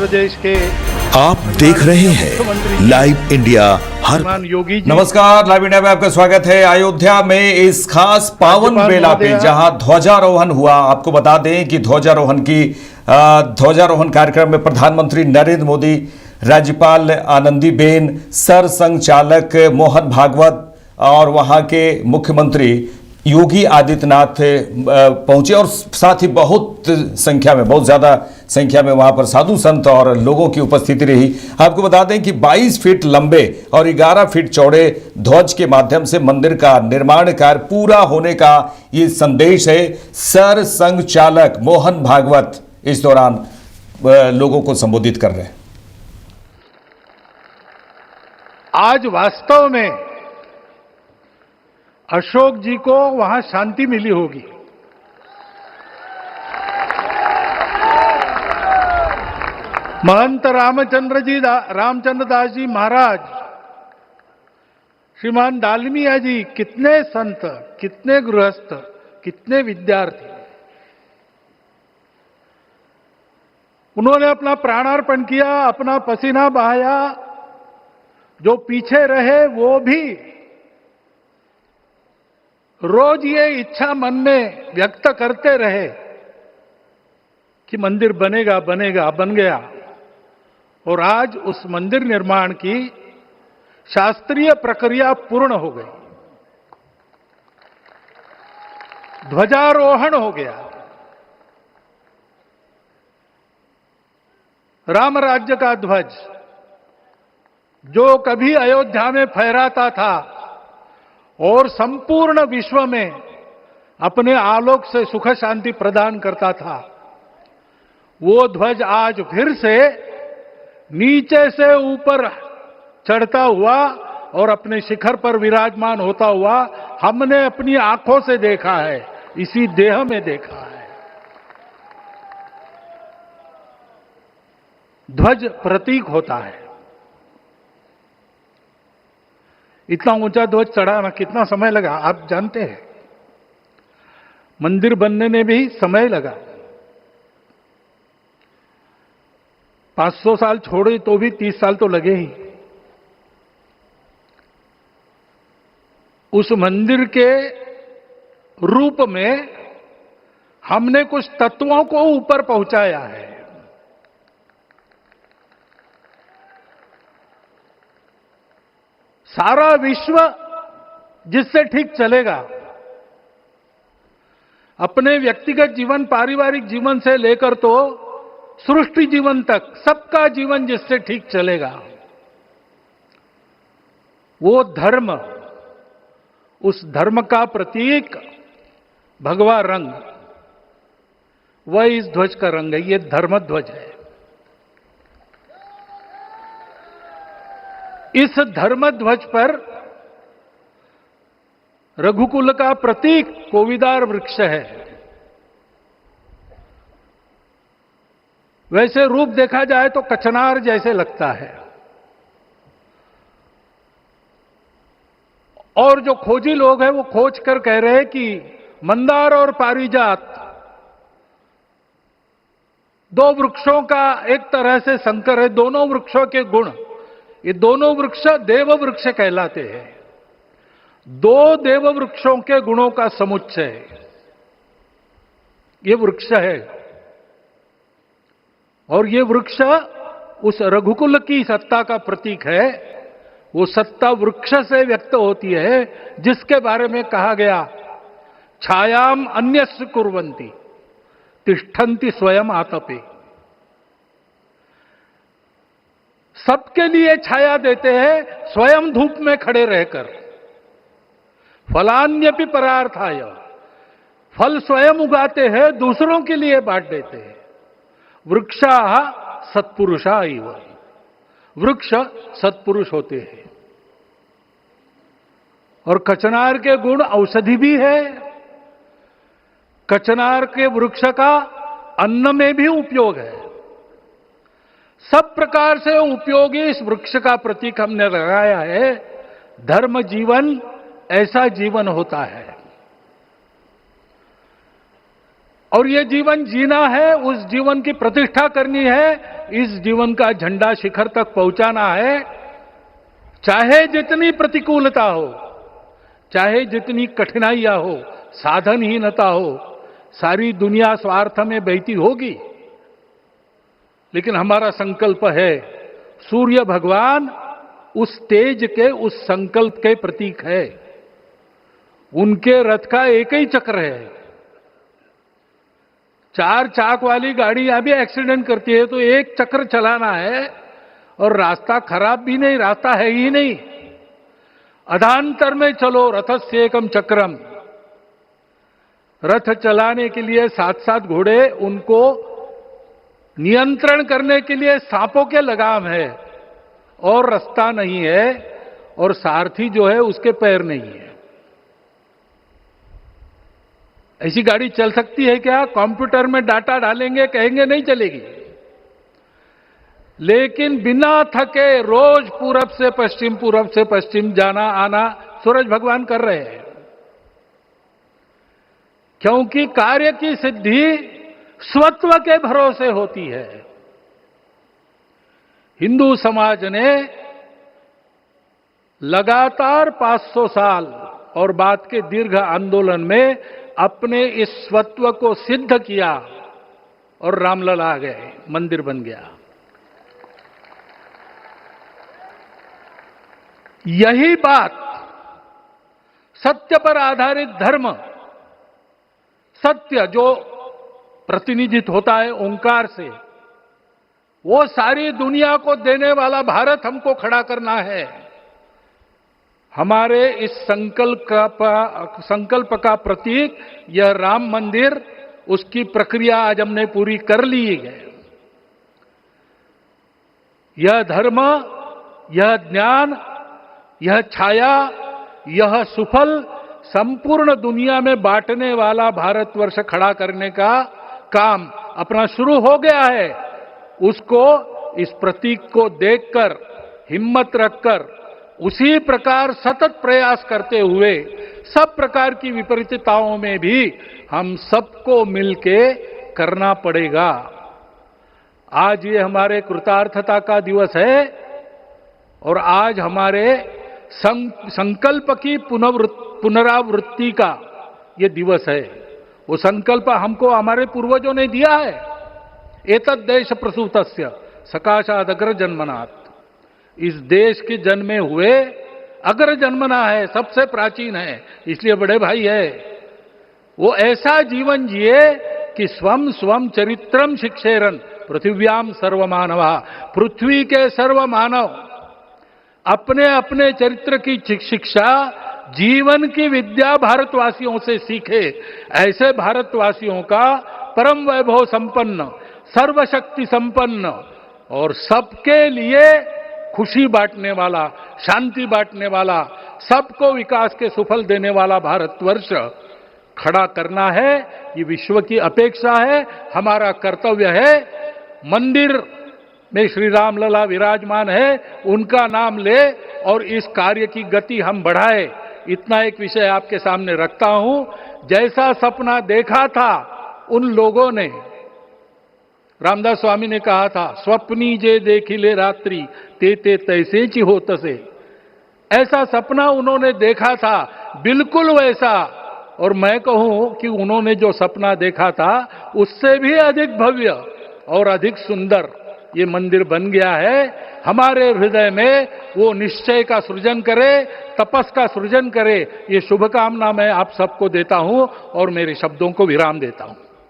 प्रदेश के आप देख रहे हैं लाइव इंडिया हर योगी जी। नमस्कार, लाइव इंडिया में आपका स्वागत है। अयोध्या में इस खास पावन बेला पे जहां ध्वजारोहण हुआ, आपको बता दें कि ध्वजारोहण कार्यक्रम में प्रधानमंत्री नरेंद्र मोदी, राज्यपाल आनंदीबेन, सरसंघ चालक मोहन भागवत और वहां के मुख्यमंत्री योगी आदित्यनाथ पहुंचे और साथ ही बहुत ज्यादा संख्या में वहां पर साधु संत और लोगों की उपस्थिति रही। आपको बता दें कि 22 फीट लंबे और 11 फीट चौड़े ध्वज के माध्यम से मंदिर का निर्माण कार्य पूरा होने का ये संदेश है। सरसंघ चालक मोहन भागवत इस दौरान लोगों को संबोधित कर रहे हैं। आज वास्तव में अशोक जी को वहां शांति मिली होगी। महंत रामचंद्र दास जी महाराज, श्रीमान डालमिया जी, कितने संत, कितने गृहस्थ, कितने विद्यार्थी, उन्होंने अपना प्राणार्पण किया, अपना पसीना बहाया। जो पीछे रहे वो भी रोज ये इच्छा मन में व्यक्त करते रहे कि मंदिर बनेगा बनेगा, बन गया। और आज उस मंदिर निर्माण की शास्त्रीय प्रक्रिया पूर्ण हो गई, ध्वजारोहण हो गया। राम राज्य का ध्वज जो कभी अयोध्या में फहराता था और संपूर्ण विश्व में अपने आलोक से सुख शांति प्रदान करता था, वो ध्वज आज फिर से नीचे से ऊपर चढ़ता हुआ और अपने शिखर पर विराजमान होता हुआ हमने अपनी आंखों से देखा है, इसी देह में देखा है। ध्वज प्रतीक होता है। इतना ऊंचा ध्वज चढ़ाना कितना समय लगा आप जानते हैं। मंदिर बनने में भी समय लगा। 500 साल छोड़े तो भी 30 साल तो लगे ही। उस मंदिर के रूप में हमने कुछ तत्वों को ऊपर पहुंचाया है। सारा विश्व जिससे ठीक चलेगा, अपने व्यक्तिगत जीवन, पारिवारिक जीवन से लेकर तो सृष्टि जीवन तक सबका जीवन जिससे ठीक चलेगा, वो धर्म, उस धर्म का प्रतीक भगवा रंग, वह इस ध्वज का रंग है। ये धर्म ध्वज है। इस धर्म ध्वज पर रघुकुल का प्रतीक कोविदार वृक्ष है। वैसे रूप देखा जाए तो कचनार जैसे लगता है। और जो खोजी लोग हैं वो खोज कर कह रहे हैं कि मंदार और पारिजात दो वृक्षों का एक तरह से संकर है। दोनों वृक्षों के गुण, ये दोनों वृक्ष देव वृक्ष कहलाते हैं। दो देव वृक्षों के गुणों का समुच्चय ये वृक्ष है। और ये वृक्ष उस रघुकुल की सत्ता का प्रतीक है। वो सत्ता वृक्ष से व्यक्त होती है, जिसके बारे में कहा गया, छायाम अन्यस्य कुर्वन्ति तिष्ठन्ति स्वयं आतपे। सबके लिए छाया देते हैं, स्वयं धूप में खड़े रहकर। फलान्यपि परार्थाय, फल स्वयं उगाते हैं, दूसरों के लिए बांट देते हैं। वृक्षाः सत्पुरुषा इव, वृक्ष सत्पुरुष होते हैं। और कचनार के गुण औषधि भी है। कचनार के वृक्ष का अन्न में भी उपयोग है। सब प्रकार से उपयोगी इस वृक्ष का प्रतीक हमने लगाया है। धर्म जीवन ऐसा जीवन होता है। और ये जीवन जीना है, उस जीवन की प्रतिष्ठा करनी है, इस जीवन का झंडा शिखर तक पहुंचाना है। चाहे जितनी प्रतिकूलता हो, चाहे जितनी कठिनाइयां हो, साधनहीनता हो, सारी दुनिया स्वार्थ में बहती होगी, लेकिन हमारा संकल्प है। सूर्य भगवान उस तेज के, उस संकल्प के प्रतीक है। उनके रथ का एक ही चक्र है। 4 चाक वाली गाड़ियां भी एक्सीडेंट करती है तो एक चक्र चलाना है, और रास्ता खराब भी नहीं, रास्ता है ही नहीं। अधांतर में चलो रथस्य एकम चक्रम। रथ चलाने के लिए 7-7 घोड़े, उनको नियंत्रण करने के लिए सांपों के लगाम है, और रास्ता नहीं है, और सारथी जो है उसके पैर नहीं है। ऐसी गाड़ी चल सकती है क्या? कंप्यूटर में डाटा डालेंगे, कहेंगे नहीं चलेगी। लेकिन बिना थके रोज पूरब से पश्चिम, पूरब से पश्चिम जाना आना सूरज भगवान कर रहे हैं। क्योंकि कार्य की सिद्धि स्वत्व के भरोसे होती है। हिंदू समाज ने लगातार 500 साल और बाद के दीर्घ आंदोलन में अपने इस स्वत्व को सिद्ध किया, और रामलला आ गए, मंदिर बन गया। यही बात सत्य पर आधारित धर्म, सत्य जो प्रतिनिधित्व होता है ओंकार से, वो सारी दुनिया को देने वाला भारत हमको खड़ा करना है। हमारे इस संकल्प का प्रतीक यह राम मंदिर, उसकी प्रक्रिया आज हमने पूरी कर ली है। यह धर्म, यह ज्ञान, यह छाया, यह सुफल संपूर्ण दुनिया में बांटने वाला भारतवर्ष खड़ा करने का काम अपना शुरू हो गया है। उसको, इस प्रतीक को देखकर, हिम्मत रखकर, उसी प्रकार सतत प्रयास करते हुए सब प्रकार की विपरीतताओं में भी हम सबको मिलके करना पड़ेगा। आज ये हमारे कृतार्थता का दिवस है, और आज हमारे संकल्प की पुनरावृत्ति का ये दिवस है। वो संकल्प हमको हमारे पूर्वजों ने दिया है। एतद् देश प्रसूतस्य सकाशाद अग्र जन्मनात्। इस देश के जन्मे हुए अग्र जन्मना है, सबसे प्राचीन है, इसलिए बड़े भाई है। वो ऐसा जीवन जिए कि स्वम स्वम चरित्रम शिक्षेरन पृथिव्याम सर्वमानवा। पृथ्वी के सर्व मानव अपने अपने चरित्र की शिक्षा, जीवन की विद्या भारतवासियों से सीखे। ऐसे भारतवासियों का परम वैभव संपन्न, सर्वशक्ति संपन्न और सबके लिए खुशी बांटने वाला, शांति बांटने वाला, सबको विकास के सुफल देने वाला भारतवर्ष खड़ा करना है। ये विश्व की अपेक्षा है, हमारा कर्तव्य है। मंदिर में श्री राम लला विराजमान है, उनका नाम ले और इस कार्य की गति हम बढ़ाए। इतना एक विषय आपके सामने रखता हूं। जैसा सपना देखा था उन लोगों ने, रामदास स्वामी ने कहा था, स्वप्नी जे देखिले रात्रि ते तैसे ची हो तसे। ऐसा सपना उन्होंने देखा था, बिल्कुल वैसा। और मैं कहूं कि उन्होंने जो सपना देखा था उससे भी अधिक भव्य और अधिक सुंदर ये मंदिर बन गया है। हमारे हृदय में वो निश्चय का सृजन करे, तपस का सृजन करे। ये शुभकामना मैं आप सबको देता हूं और मेरे शब्दों को विराम देता हूं।